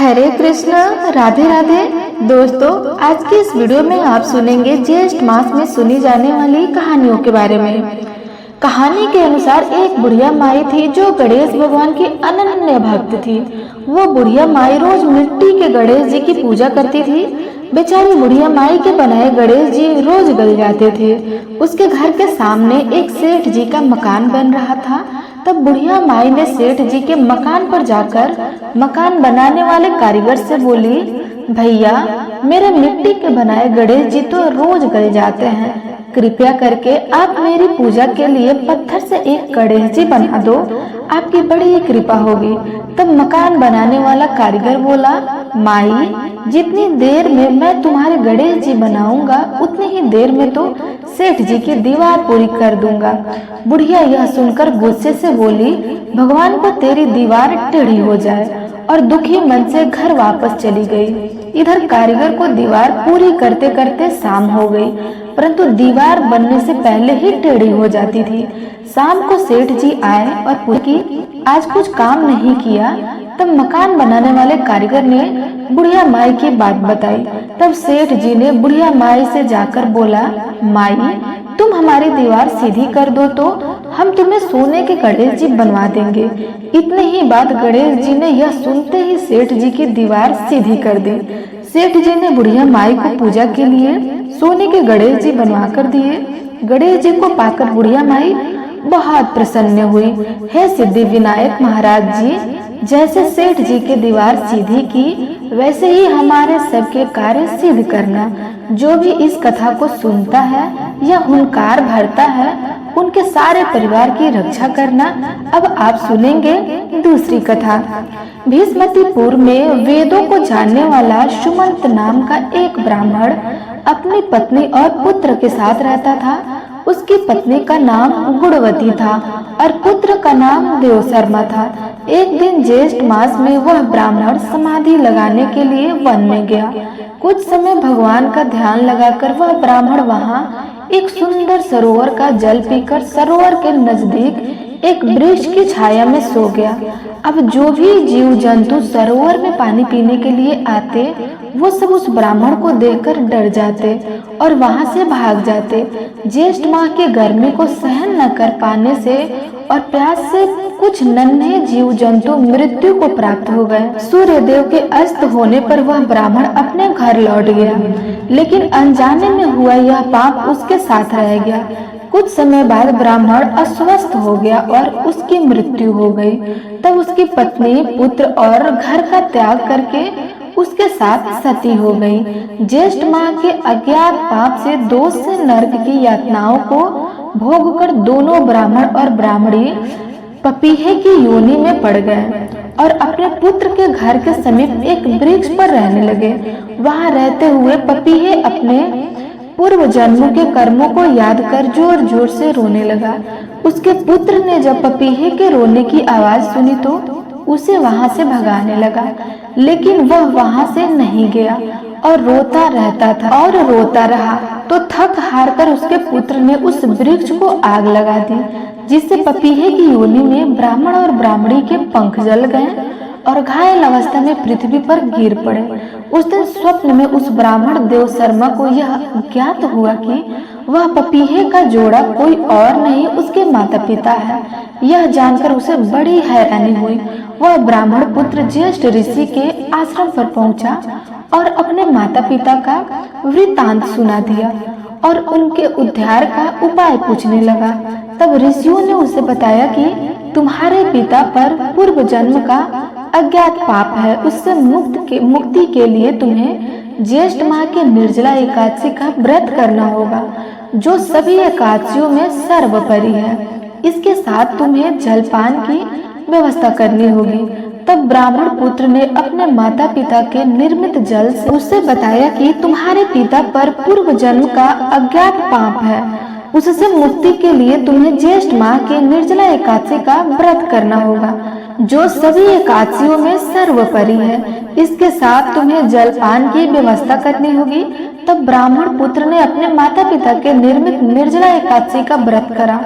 हरे कृष्ण, राधे राधे। दोस्तों, आज की इस वीडियो में आप सुनेंगे ज्येष्ठ मास में सुनी जाने वाली कहानियों के बारे में। कहानी के अनुसार एक बुढ़िया माई थी जो गणेश भगवान की अनन्य भक्त थी। वो बुढ़िया माई रोज मिट्टी के गणेश जी की पूजा करती थी। बेचारी बुढ़िया माई के बनाए गणेश जी रोज गल जाते थे। उसके घर के सामने एक सेठ जी का मकान बन रहा था। तब बुढ़िया माई ने सेठ जी के मकान पर जाकर मकान बनाने वाले कारीगर से बोली, भैया, मेरे मिट्टी के बनाए गणेश जी तो रोज गल जाते हैं, कृपया करके आप मेरी पूजा के लिए पत्थर से एक गणेश जी बना दो, आपकी बड़ी कृपा होगी। तब मकान बनाने वाला कारीगर बोला, माई, जितनी देर में मैं तुम्हारे गणेश जी बनाऊंगा उतनी ही देर में तो सेठ जी की दीवार पूरी कर दूंगा। बुढ़िया यह सुनकर गुस्से से बोली, भगवान को तेरी दीवार टेढ़ी हो जाए, और दुखी मन से घर वापस चली गई। इधर कारीगर को दीवार पूरी करते करते शाम हो गई, परंतु दीवार बनने से पहले ही टेढ़ी हो जाती थी। शाम को सेठ जी आए और पूछा, आज कुछ काम नहीं किया। तब मकान बनाने वाले कारीगर ने बुढ़िया माई की बात बताई। तब सेठ जी ने बुढ़िया माई से जाकर बोला, माई, तुम हमारी दीवार सीधी कर दो तो हम तुम्हें सोने के गणेश जी बनवा देंगे। इतने ही बात गणेश जी ने यह सुनते ही सेठ जी की दीवार सीधी कर दी। सेठ जी ने बुढ़िया माई को पूजा के लिए सोने के गणेश जी बनवा कर दिए। गणेश जी को पाकर बुढ़िया माई बहुत प्रसन्न हुई। हे सिद्धि विनायक महाराज जी, जैसे सेठ जी की दीवार सीधी की, वैसे ही हमारे सबके कार्य सिद्ध करना। जो भी इस कथा को सुनता है या हुंकार भरता है, उनके सारे परिवार की रक्षा करना। अब आप सुनेंगे दूसरी कथा। भीष्मतिपुर में वेदों को जानने वाला सुमंत नाम का एक ब्राह्मण अपनी पत्नी और पुत्र के साथ रहता था। उसकी पत्नी का नाम गुणवती था और पुत्र का नाम देवशर्मा था। एक दिन ज्येष्ठ मास में वह ब्राह्मण समाधि लगाने के लिए वन में गया। कुछ समय भगवान का ध्यान लगाकर वह ब्राह्मण वहां एक सुंदर सरोवर का जल पीकर सरोवर के नजदीक एक वृक्ष की छाया में सो गया। अब जो भी जीव जंतु सरोवर में पानी पीने के लिए आते, वो सब उस ब्राह्मण को देखकर डर जाते और वहां से भाग जाते। ज्येष्ठ माह की गर्मी को सहन न कर पाने से और प्यास से कुछ नन्हे जीव जंतु मृत्यु को प्राप्त हो गए। सूर्य देव के अस्त होने पर वह ब्राह्मण अपने घर लौट गया, लेकिन अनजाने में हुआ यह पाप उसके साथ रह गया। कुछ समय बाद ब्राह्मण अस्वस्थ हो गया और उसकी मृत्यु हो गई। तब उसकी पत्नी, पुत्र और घर का त्याग करके उसके साथ सती हो गई। ज्येष्ठ माह के अज्ञात पाप से दोष से नरक की यातनाओं को भोगकर दोनों ब्राह्मण और ब्राह्मणी पपीहे की योनि में पड़ गए और अपने पुत्र के घर के समीप एक वृक्ष पर रहने लगे। वहां रहते हुए पपीहे अपने पूर्व जन्मों के कर्मों को याद कर जोर जोर से रोने लगा। उसके पुत्र ने जब पपीहे के रोने की आवाज सुनी तो उसे वहां से भगाने लगा, लेकिन वह वहां से नहीं गया और रोता रहता था और रोता रहा। तो थक हार कर उसके पुत्र ने उस वृक्ष को आग लगा दी, जिससे पपीहे की योनि में ब्राह्मण और ब्राह्मणी के पंख जल गए और घायल अवस्था में पृथ्वी पर गिर पड़े। उस दिन स्वप्न में उस ब्राह्मण देवशर्मा को यह ज्ञात हुआ कि वह पपीहे का जोड़ा कोई और नहीं, उसके माता पिता है। यह जानकर उसे बड़ी हैरानी हुई। वह ब्राह्मण पुत्र ज्येष्ठ ऋषि के आश्रम पर पहुंचा और अपने माता पिता का वृतांत सुना दिया और उनके उद्धार का उपाय पूछने लगा। तब ऋषियों ने उसे बताया कि तुम्हारे पिता पर पूर्व जन्म का अज्ञात पाप है, उससे मुक्ति के लिए तुम्हें ज्येष्ठ माह के निर्जला एकादशी का व्रत करना होगा, जो सभी एकादशियों में सर्वोपरि है। इसके साथ तुम्हें जलपान की व्यवस्था करनी होगी। तब ब्राह्मण पुत्र ने अपने माता पिता के निर्मित जल से उससे बताया कि तुम्हारे पिता पर पूर्व जन्म का अज्ञात पाप है, उससे मुक्ति के लिए तुम्हें ज्येष्ठ माह के निर्जला एकादशी का व्रत करना होगा, जो सभी एकादशियों में सर्वोपरि है। इसके साथ तुम्हें जलपान की व्यवस्था करनी होगी। तब ब्राह्मण पुत्र ने अपने माता पिता के निर्मित निर्जला एकादशी का व्रत करा।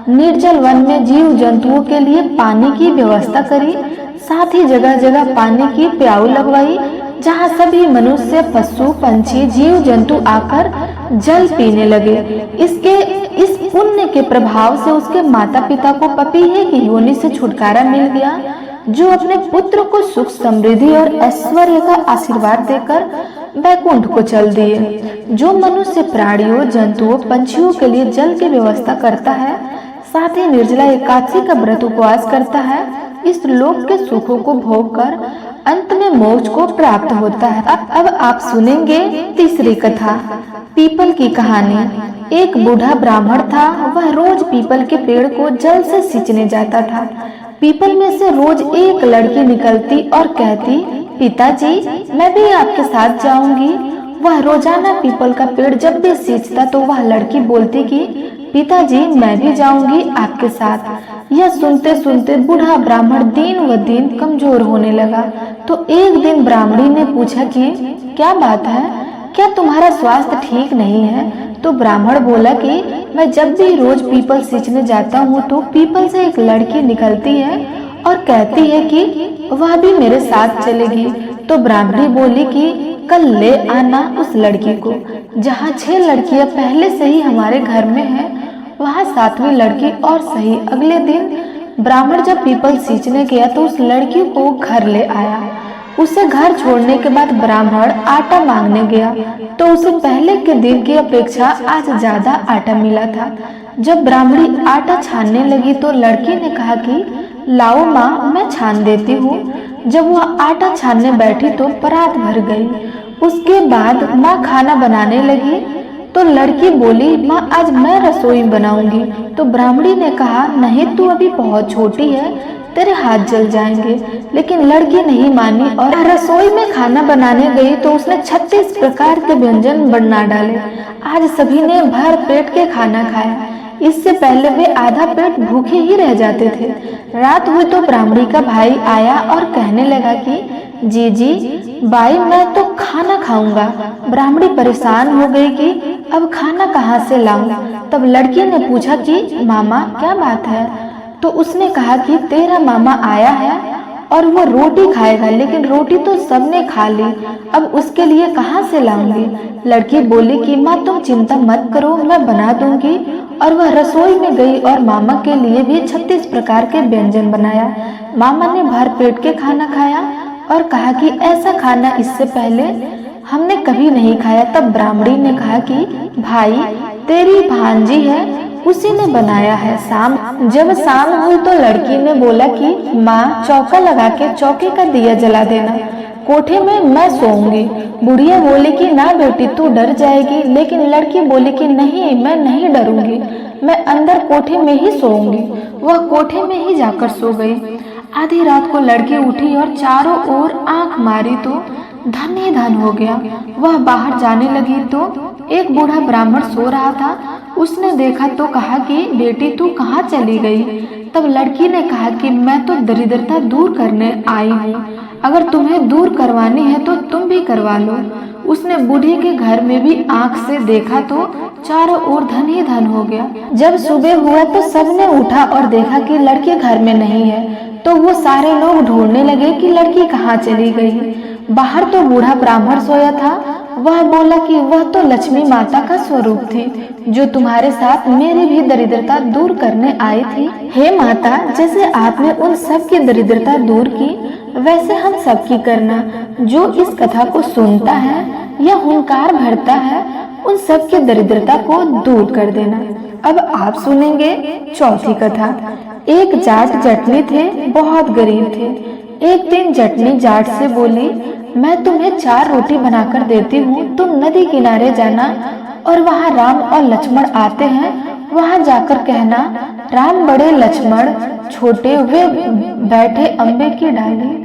निर्जल वन में जीव जंतुओं के लिए पानी की व्यवस्था करी। साथ ही जगह जगह पानी की प्याऊ लगवाई, जहाँ सभी मनुष्य, पशु, पंछी, जीव जंतु आकर जल पीने लगे। इस पुण्य के प्रभाव से उसके माता पिता को पपीहे की योनि से छुटकारा मिल गया, जो अपने पुत्र को सुख, समृद्धि और ऐश्वर्य का आशीर्वाद देकर बैकुंठ को चल दिए। जो मनुष्य प्राणियों, जंतुओं, पंछियों के लिए जल की व्यवस्था करता है, साथ ही निर्जला एकादशी का व्रत उपवास करता है, इस लोक के सुखों को भोग कर अंत में मोक्ष को प्राप्त होता है। अब आप सुनेंगे तीसरी कथा, पीपल की कहानी। एक बूढ़ा ब्राह्मण था। वह रोज पीपल के पेड़ को जल से सींचने जाता था। पीपल में से रोज एक लड़की निकलती और कहती, पिताजी मैं भी आपके साथ जाऊंगी। वह रोजाना पीपल का पेड़ जब भी सींचता तो वह लड़की बोलती कि पिताजी मैं भी जाऊंगी आपके साथ। यह सुनते सुनते बूढ़ा ब्राह्मण दिन व दिन कमजोर होने लगा। तो एक दिन ब्राह्मणी ने पूछा कि क्या बात है, क्या तुम्हारा स्वास्थ्य ठीक नहीं है? तो ब्राह्मण बोला कि मैं जब भी रोज पीपल सींचने जाता हूँ तो पीपल से एक लड़की निकलती है और कहती है कि वह भी मेरे साथ चलेगी। तो ब्राह्मणी बोली कि कल ले आना उस लड़की को। जहाँ 6 लड़कियां पहले से ही हमारे घर में हैं, वहाँ 7वीं लड़की और सही। अगले दिन ब्राह्मण जब पीपल सींचने गया तो उस लड़की को घर ले आया। उसे घर छोड़ने के बाद ब्राह्मण आटा मांगने गया तो उसे पहले के दिन की अपेक्षा आज ज्यादा आटा मिला था। जब ब्राह्मणी आटा छानने लगी तो लड़की ने कहा कि लाओ माँ, मैं छान देती हूँ। जब वह आटा छानने बैठी तो परात भर गई। उसके बाद माँ खाना बनाने लगी तो लड़की बोली, माँ आज मैं रसोई बनाऊंगी। तो ब्राह्मणी ने कहा, नहीं तू अभी बहुत छोटी है, तेरे हाथ जल जाएंगे। लेकिन लड़की नहीं मानी और रसोई में खाना बनाने गई तो उसने 36 प्रकार के व्यंजन बना डाले। आज सभी ने भर पेट के खाना खाया। इससे पहले वे आधा पेट भूखे ही रह जाते थे। रात हुई तो ब्राह्मणी का भाई आया और कहने लगा कि जी बाई मैं तो खाना खाऊंगा। ब्राह्मणी परेशान हो गई कि अब खाना कहाँ से लाऊं। तब लड़की ने पूछा कि मामा क्या बात है? तो उसने कहा कि तेरा मामा आया है और वो रोटी खाएगा, लेकिन रोटी तो सबने खा ली, अब उसके लिए कहाँ से लाऊंगी? लड़की बोली कि माँ तुम चिंता मत करो, मैं बना दूंगी। और वह रसोई में गई और मामा के लिए भी 36 प्रकार के व्यंजन बनाया। मामा ने भर पेट के खाना खाया और कहा कि ऐसा खाना इससे पहले हमने कभी नहीं खाया। तब ब्राह्मणी ने कहा कि भाई तेरी भांजी है, उसी ने बनाया है। जब शाम हुई तो लड़की ने बोला कि माँ चौका लगा के चौके का दिया जला देना, कोठे में मैं सोऊंगी। बुढ़िया बोली कि ना बेटी तू डर जाएगी, लेकिन लड़की बोली कि नहीं मैं नहीं डरूंगी, मैं अंदर कोठे में ही सोऊंगी। वह कोठे में ही जाकर सो गई। आधी रात को लड़की उठी और चारों ओर आंख मारी तो धन ही धन हो गया। वह बाहर जाने लगी तो एक बूढ़ा ब्राह्मण सो रहा था। उसने देखा तो कहा कि बेटी तू कहाँ चली गई? तब लड़की ने कहा कि मैं तो दरिद्रता दूर करने आई हूँ, अगर तुम्हें दूर करवानी है तो तुम भी करवा लो। उसने बूढ़ी के घर में भी आंख से देखा तो चारों ओर धन ही धन हो गया। जब सुबह हुआ तो सबने उठा और देखा कि लड़की घर में नहीं है, तो वो सारे लोग ढूंढने लगे कि लड़की कहाँ चली गई। बाहर तो बूढ़ा ब्राह्मण सोया था। वह बोला कि वह तो लक्ष्मी माता का स्वरूप थी, जो तुम्हारे साथ मेरी भी दरिद्रता दूर करने आई थी। हे माता, जैसे आपने उन सब की दरिद्रता दूर की, वैसे हम सब की करना। जो इस कथा को सुनता है या हुंकार भरता है, उन सब की दरिद्रता को दूर कर देना। अब आप सुनेंगे चौथी कथा। एक जाट जटनी थे, बहुत गरीब थे। एक दिन जटनी जाट से बोली, मैं तुम्हें 4 रोटी बनाकर देती हूँ, तुम नदी किनारे जाना और वहाँ राम और लक्ष्मण आते हैं, वहाँ जाकर कहना राम बड़े लक्ष्मण छोटे, वे बैठे अम्बे की डाली।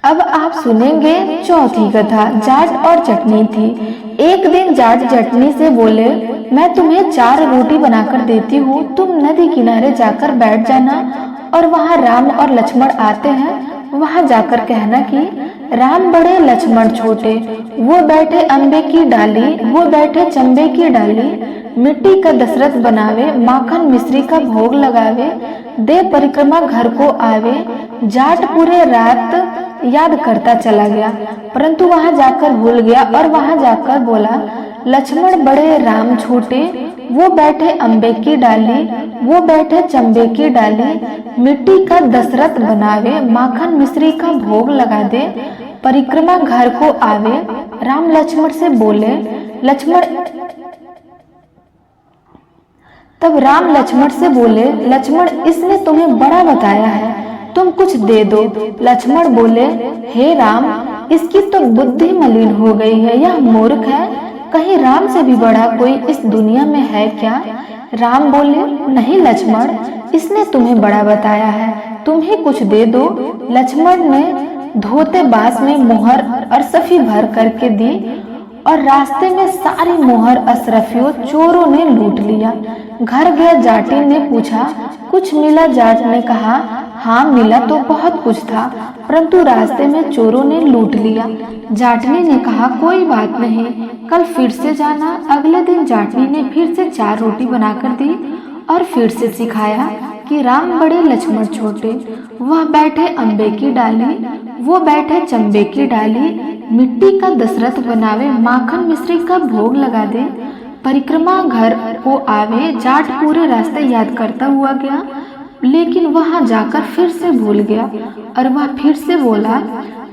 अब आप सुनेंगे चौथी कथा। जाट और जटनी थी। एक दिन जाट जटनी से बोले, मैं तुम्हें 4 रोटी बनाकर देती हूँ, तुम नदी किनारे जाकर बैठ जाना और वहाँ राम और लक्ष्मण आते हैं, वहाँ जाकर कहना कि राम बड़े लक्ष्मण छोटे, वो बैठे अम्बे की डाली, वो बैठे चंबे की डाली। मिट्टी का दशरथ बनावे, माखन मिश्री का भोग लगावे, दे परिक्रमा घर को आवे। जाट पूरे रात याद करता चला गया, परंतु वहां जाकर भूल गया और वहां जाकर बोला, लक्ष्मण बड़े राम छोटे, वो बैठे अम्बे की डाली, वो बैठे चंबे की डाली। मिट्टी का दशरथ बनावे, माखन मिश्री का भोग लगा दे, परिक्रमा घर को आवे। राम लक्ष्मण से बोले, तब राम लक्ष्मण से बोले, लक्ष्मण इसने तुम्हें बड़ा बताया है, तुम कुछ दे दो। लक्ष्मण बोले, हे राम, इसकी तो बुद्धि मलिन हो गई है, यह मूर्ख है, कहीं राम से भी बड़ा कोई इस दुनिया में है क्या? राम बोले, नहीं लक्ष्मण, इसने तुम्हें बड़ा बताया है, तुम ही कुछ दे दो। लक्ष्मण ने धोते बांस में मोहर अरसफी भर करके दी और रास्ते में सारी मोहर अशरफियों चोरों ने लूट लिया। घर गया जाटी ने पूछा, कुछ मिला? जाट ने कहा, हाँ मिला तो बहुत कुछ था, परंतु रास्ते में चोरों ने लूट लिया। जाटनी ने कहा, कोई बात नहीं, कल फिर से जाना। अगले दिन जाटनी ने फिर से 4 रोटी बनाकर दी और फिर से सिखाया कि राम बड़े लक्ष्मण छोटे, वह बैठे अम्बे की डाली, वो बैठे चंबे की डाली। मिट्टी का दशरथ बनावे, माखन मिश्री का भोग लगा दे, परिक्रमा घर को आवे। जाट पूरे रास्ते याद करता हुआ गया, लेकिन वहां जाकर फिर से भूल गया और वह फिर से बोला,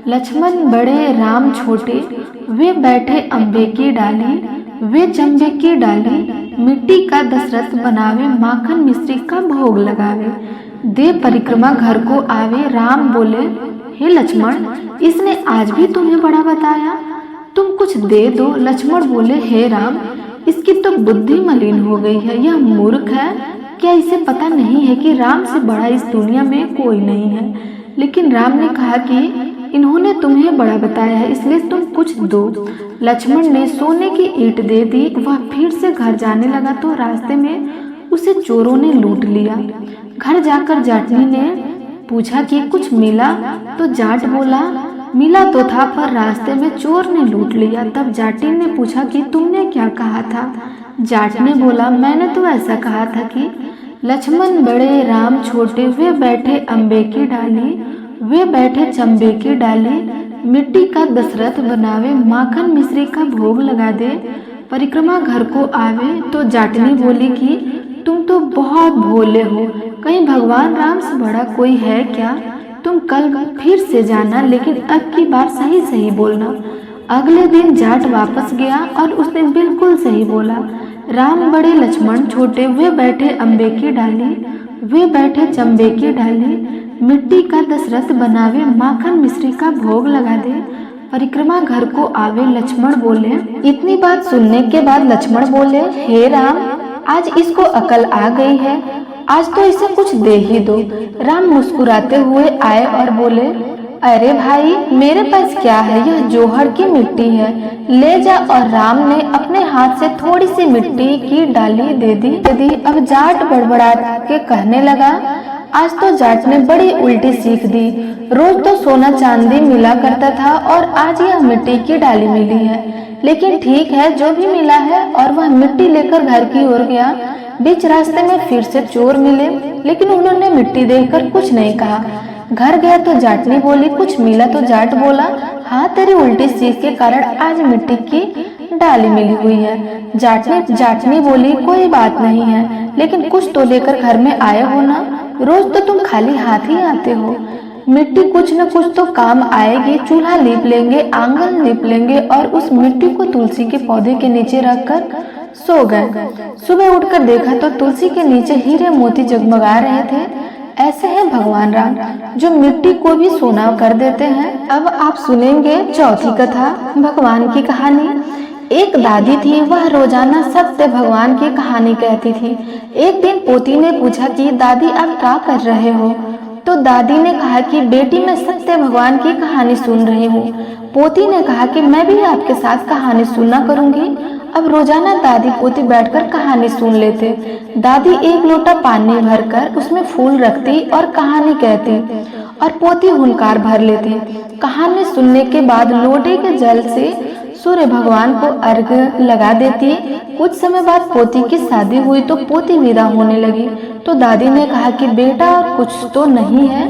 लक्ष्मण बड़े राम छोटे, वे बैठे अम्बे की डाली, वे चंबे की डाली। मिट्टी का दशरथ बनावे, माखन मिश्री का भोग लगावे, दे परिक्रमा घर को आवे। राम बोले, हे लक्ष्मण, इसने आज भी तुम्हें बड़ा बताया, तुम कुछ दे दो। लक्ष्मण बोले, हे राम, इसकी तो बुद्धि मलिन हो गई है, यह मूर्ख है, क्या इसे पता नहीं है कि राम से बड़ा इस दुनिया में कोई नहीं है? लेकिन राम ने कहा कि इन्होंने तुम्हें बड़ा बताया है, इसलिए तुम कुछ दो। लक्ष्मण ने सोने की ईंट दे दी। वह फिर से घर जाने लगा तो रास्ते में उसे चोरों ने लूट लिया। घर जाकर जाटनी ने पूछा कि कुछ मिला? तो जाट बोला, मिला तो था, पर रास्ते में चोर ने लूट लिया। तब जाटी ने पूछा कि तुमने क्या कहा था? जाट ने बोला, मैंने तो ऐसा कहा था कि लक्ष्मण बड़े राम छोटे, वे बैठे अम्बे की डाली, वे बैठे चंबे की डाली। मिट्टी का दशरथ बनावे, माखन मिश्री का भोग लगा दे, परिक्रमा घर को आवे। तो जाटनी बोली कि तुम तो बहुत भोले हो, कहीं भगवान राम से बड़ा कोई है क्या? तुम कल फिर से जाना, लेकिन अब की बार सही सही बोलना। अगले दिन जाट वापस गया और उसने बिल्कुल सही बोला, राम बड़े लक्ष्मण छोटे, वे बैठे अम्बे की डाली, वे बैठे चंबे की डाली। मिट्टी का दशरथ बनावे, माखन मिश्री का भोग लगा दे, परिक्रमा घर को आवे। लक्ष्मण बोले, इतनी बात सुनने के बाद लक्ष्मण बोले, हे राम, आज इसको अकल आ गई है, आज तो इसे कुछ दे ही दो। राम मुस्कुराते हुए आए और बोले, अरे भाई, मेरे पास क्या है, यह जोहड़ की मिट्टी है, ले जा। और राम ने अपने हाथ से थोड़ी सी मिट्टी की डाली दे दी। अब जाट बड़बड़ा के कहने लगा, आज तो जाट ने बड़ी उल्टी सीख दी, रोज तो सोना चांदी मिला करता था और आज यह मिट्टी की डाली मिली है। लेकिन ठीक है, जो भी मिला है। और वह मिट्टी लेकर घर की ओर गया। बीच रास्ते में फिर से चोर मिले, लेकिन उन्होंने मिट्टी देखकर कुछ नहीं कहा। घर गया तो जाटनी बोली, कुछ मिला? तो जाट बोला, हाँ, तेरी उल्टी सीख के कारण आज मिट्टी की डाली मिली हुई है। जाटनी बोली, कोई बात नहीं है, लेकिन कुछ तो लेकर घर में आए हो ना, रोज तो तुम खाली हाथ ही आते हो। मिट्टी कुछ न कुछ तो काम आएगी। चूल्हा लीप लेंगे, आंगन लीप लेंगे। और उस मिट्टी को तुलसी के पौधे के नीचे रखकर सो गए। सुबह उठकर देखा तो तुलसी के नीचे हीरे मोती जगमगा रहे थे। ऐसे हैं भगवान राम, जो मिट्टी को भी सोना कर देते हैं। अब आप सुनेंगे चौथी कथा, भगवान की कहानी। एक दादी थी, वह रोजाना सत्य भगवान की कहानी कहती थी। एक दिन पोती ने पूछा कि दादी, आप क्या कर रहे हो? तो दादी ने कहा कि बेटी, मैं सत्य भगवान की कहानी सुन रही हूँ। पोती ने कहा कि मैं भी आपके साथ कहानी सुनना करूंगी। अब रोजाना दादी पोती बैठकर कहानी सुन लेते। दादी एक लोटा पानी भरकर उसमें फूल रखती और कहानी कहती और पोती हुनकार भर लेती। कहानी सुनने के बाद लोटे के जल से सूर्य भगवान को अर्घ्य लगा देती। कुछ समय बाद पोती की शादी हुई तो पोती विदा होने लगी तो दादी ने कहा कि बेटा कुछ तो नहीं है,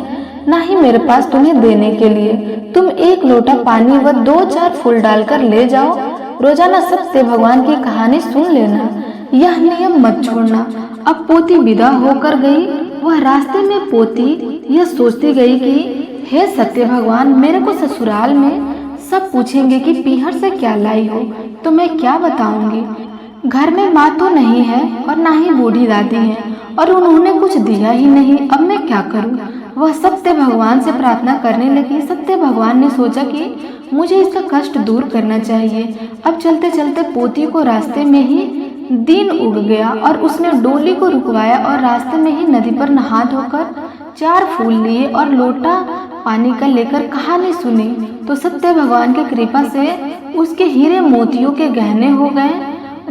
ना ही मेरे पास तुम्हें देने के लिए। तुम एक लोटा पानी व 2-4 फूल डालकर ले जाओ। रोजाना सत्य भगवान की कहानी सुन लेना, यह नियम मत छोड़ना। अब पोती विदा होकर गई। वह रास्ते में पोती यह सोचती गई कि हे सत्य भगवान, मेरे को ससुराल में सब पूछेंगे कि पीहर से क्या लाई हो, तो मैं क्या बताऊंगी। घर में माँ तो नहीं है और ना ही बूढ़ी दादी है और उन्होंने कुछ दिया ही नहीं। अब मैं क्या करूं? वह सत्य भगवान से प्रार्थना करने लगी। सत्य भगवान ने सोचा कि मुझे इसका कष्ट दूर करना चाहिए। अब चलते चलते पोती को रास्ते में ही दिन उग गया और उसने डोली को रुकवाया और रास्ते में ही नदी पर नहा धोकर 4 फूल लिए और लोटा पानी का लेकर कहानी सुनी तो सत्य भगवान की कृपा से उसके हीरे मोतियों के गहने हो गए,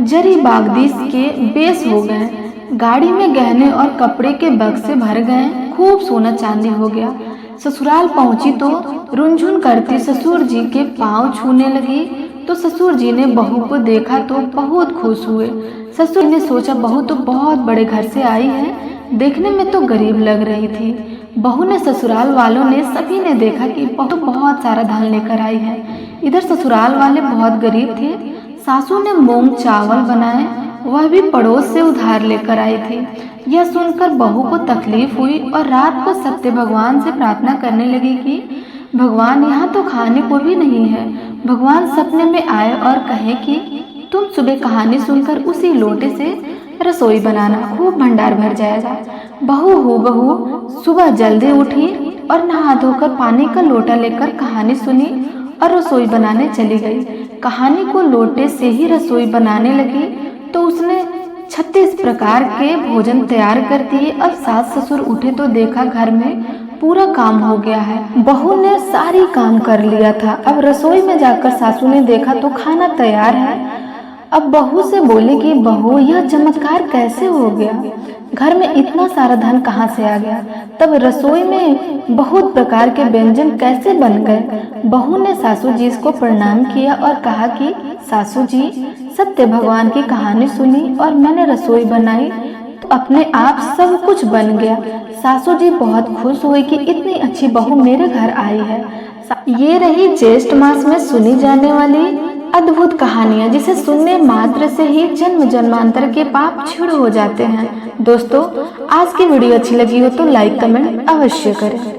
जरी बागदीस के बेस हो गए, गाड़ी में गहने और कपड़े के बक्से भर गए, खूब सोना चांदी हो गया। ससुराल पहुंची तो रुनझुन करती ससुर जी के पांव छूने लगी तो ससुर जी ने बहू को देखा तो बहुत खुश हुए। ससुर ने सोचा बहू तो बहुत बड़े घर से आई है, देखने में तो गरीब लग रही थी। बहू ने ससुराल वालों ने सभी ने देखा कि बहू तो बहुत सारा धान लेकर आई है। इधर ससुराल वाले बहुत गरीब थे। सासू ने मूंग चावल बनाए, वह भी पड़ोस से उधार लेकर आई थी। यह सुनकर बहू को तकलीफ हुई और रात को सत्य भगवान से प्रार्थना करने लगी कि भगवान यहाँ तो खाने को भी नहीं है। भगवान सपने में आए और कहे कि तुम सुबह कहानी सुनकर उसी लोटे से रसोई बनाना, खूब भंडार भर जाएगा। बहू सुबह जल्दी उठी और नहा धोकर पानी का लोटा लेकर कहानी सुनी और रसोई बनाने चली गई। कहानी को लोटे से ही रसोई बनाने लगी तो उसने 36 प्रकार के भोजन तैयार कर दिए। अब सास ससुर उठे तो देखा घर में पूरा काम हो गया है। बहू ने सारी काम कर लिया था। अब रसोई में जाकर सासू ने देखा तो खाना तैयार है। अब बहू से बोले कि बहू यह चमत्कार कैसे हो गया, घर में इतना सारा धन कहाँ से आ गया, तब रसोई में बहुत प्रकार के व्यंजन कैसे बन गए। बहू ने सासू जी को प्रणाम किया और कहा कि सासू जी, सत्य भगवान की कहानी सुनी और मैंने रसोई बनाई तो अपने आप सब कुछ बन गया। सासू जी बहुत खुश हुई कि इतनी अच्छी बहू मेरे घर आई है। ये रही ज्येष्ठ मास में सुनी जाने वाली अद्भुत कहानियाँ, जिसे सुनने मात्र से ही जन्म जन्मांतर के पाप क्षीण हो जाते हैं। दोस्तों, आज की वीडियो अच्छी लगी हो तो लाइक कमेंट अवश्य करें।